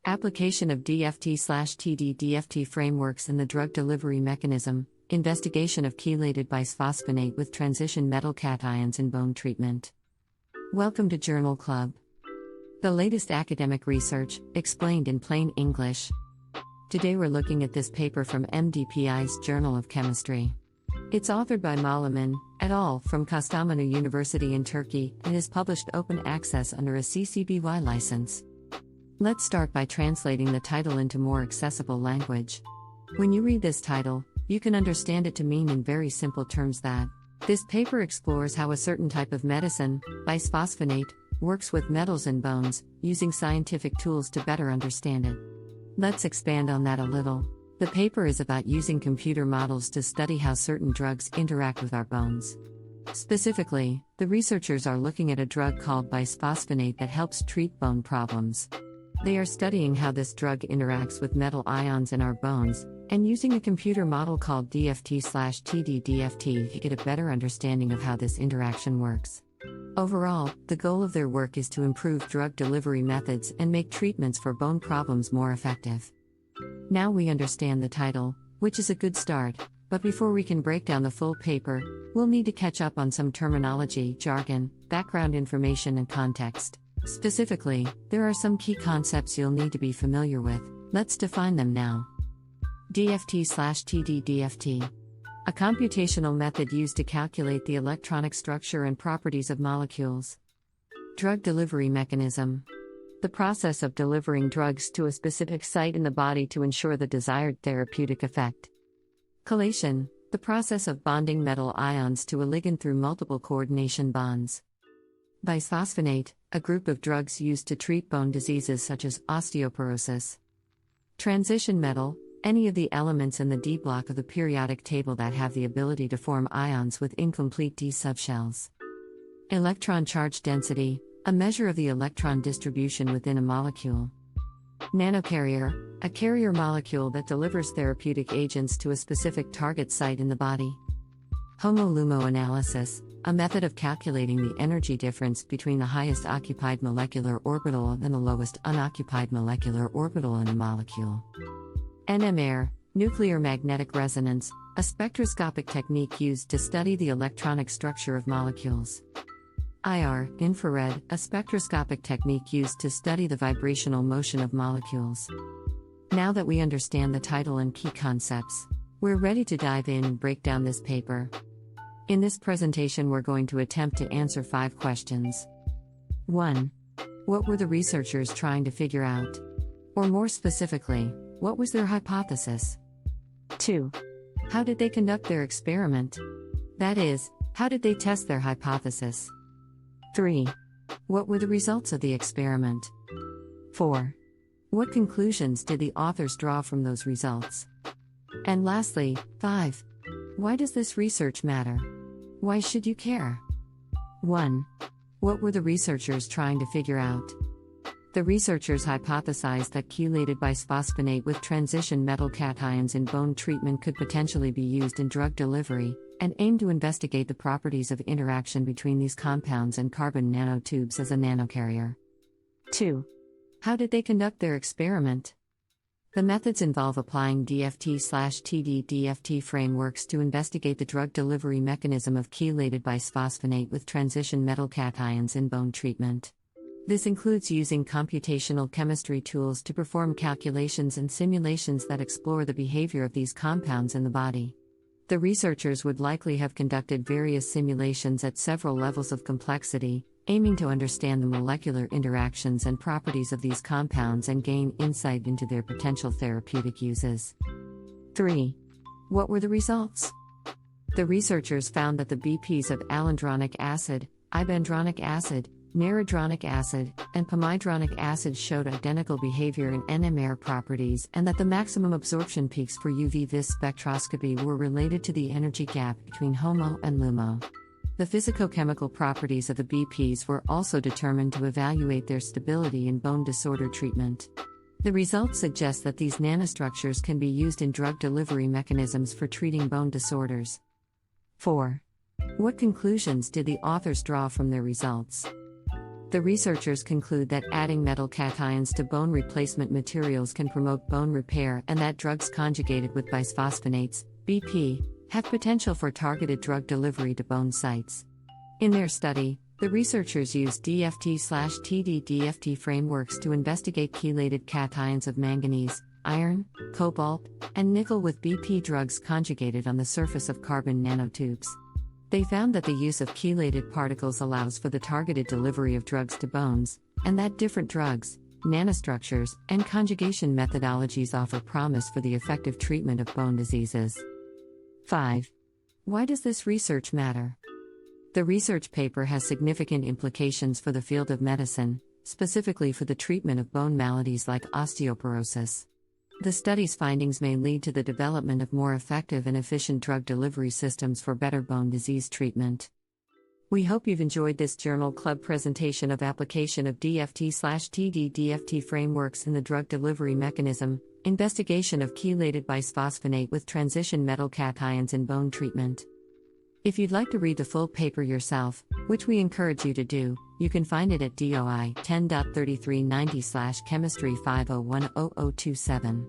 Application of DFT/TD-DFT frameworks in the drug delivery mechanism, investigation of chelated bisphosphonate with transition metal cations in bone treatment. Welcome to Journal Club. The latest academic research, explained in plain English. Today we're looking at this paper from MDPI's Journal of Chemistry. It's authored by Malaman et al. From Kastamonu University in Turkey and is published open access under a CC BY license. Let's start by translating the title into more accessible language. When you read this title, you can understand it to mean in very simple terms that this paper explores how a certain type of medicine, bisphosphonate, works with metals in bones, using scientific tools to better understand it. Let's expand on that a little. The paper is about using computer models to study how certain drugs interact with our bones. Specifically, the researchers are looking at a drug called bisphosphonate that helps treat bone problems. They are studying how this drug interacts with metal ions in our bones, and using a computer model called DFT/TD-DFT to get a better understanding of how this interaction works. Overall, the goal of their work is to improve drug delivery methods and make treatments for bone problems more effective. Now we understand the title, which is a good start, but before we can break down the full paper, we'll need to catch up on some terminology, jargon, background information and context. Specifically, there are some key concepts you'll need to be familiar with. Let's define them now. DFT/TD-DFT. A computational method used to calculate the electronic structure and properties of molecules. Drug delivery mechanism. The process of delivering drugs to a specific site in the body to ensure the desired therapeutic effect. Chelation. The process of bonding metal ions to a ligand through multiple coordination bonds. Bisphosphonate, a group of drugs used to treat bone diseases such as osteoporosis. Transition metal, any of the elements in the D block of the periodic table that have the ability to form ions with incomplete D subshells. Electron charge density, a measure of the electron distribution within a molecule. Nanocarrier, a carrier molecule that delivers therapeutic agents to a specific target site in the body. HOMO-LUMO analysis, a method of calculating the energy difference between the highest occupied molecular orbital and the lowest unoccupied molecular orbital in a molecule. NMR, nuclear magnetic resonance, a spectroscopic technique used to study the electronic structure of molecules. IR, infrared, a spectroscopic technique used to study the vibrational motion of molecules. Now that we understand the title and key concepts, we're ready to dive in and break down this paper. In this presentation, we're going to attempt to answer 5 questions. 1. What were the researchers trying to figure out? Or more specifically, what was their hypothesis? 2. How did they conduct their experiment? That is, how did they test their hypothesis? 3. What were the results of the experiment? 4. What conclusions did the authors draw from those results? And lastly, 5. Why does this research matter? Why should you care? 1. What were the researchers trying to figure out? The researchers hypothesized that chelated bisphosphonate with transition metal cations in bone treatment could potentially be used in drug delivery, and aimed to investigate the properties of interaction between these compounds and carbon nanotubes as a nanocarrier. 2. How did they conduct their experiment? The methods involve applying DFT/TD-DFT frameworks to investigate the drug delivery mechanism of chelated bisphosphonate with transition metal cations in bone treatment. This includes using computational chemistry tools to perform calculations and simulations that explore the behavior of these compounds in the body. The researchers would likely have conducted various simulations at several levels of complexity, aiming to understand the molecular interactions and properties of these compounds and gain insight into their potential therapeutic uses. 3. What were the results? The researchers found that the BPs of alendronic acid, ibandronic acid, naridronic acid, and pomidronic acid showed identical behavior in NMR properties, and that the maximum absorption peaks for UV-Vis spectroscopy were related to the energy gap between HOMO and LUMO. The physicochemical properties of the BPs were also determined to evaluate their stability in bone disorder treatment. The results suggest that these nanostructures can be used in drug delivery mechanisms for treating bone disorders. 4. What conclusions did the authors draw from their results? The researchers conclude that adding metal cations to bone replacement materials can promote bone repair and that drugs conjugated with bisphosphonates, BP, have potential for targeted drug delivery to bone sites. In their study, the researchers used DFT/TD-DFT frameworks to investigate chelated cations of manganese, iron, cobalt, and nickel with BP drugs conjugated on the surface of carbon nanotubes. They found that the use of chelated particles allows for the targeted delivery of drugs to bones, and that different drugs, nanostructures, and conjugation methodologies offer promise for the effective treatment of bone diseases. 5. Why does this research matter? The research paper has significant implications for the field of medicine, specifically for the treatment of bone maladies like osteoporosis. The study's findings may lead to the development of more effective and efficient drug delivery systems for better bone disease treatment. We hope you've enjoyed this Journal Club presentation of application of DFT/TD-DFT frameworks in the drug delivery mechanism, investigation of chelated bisphosphonate with transition metal cations in bone treatment. If you'd like to read the full paper yourself, which we encourage you to do, you can find it at DOI 10.3390/Chemistry 50100027.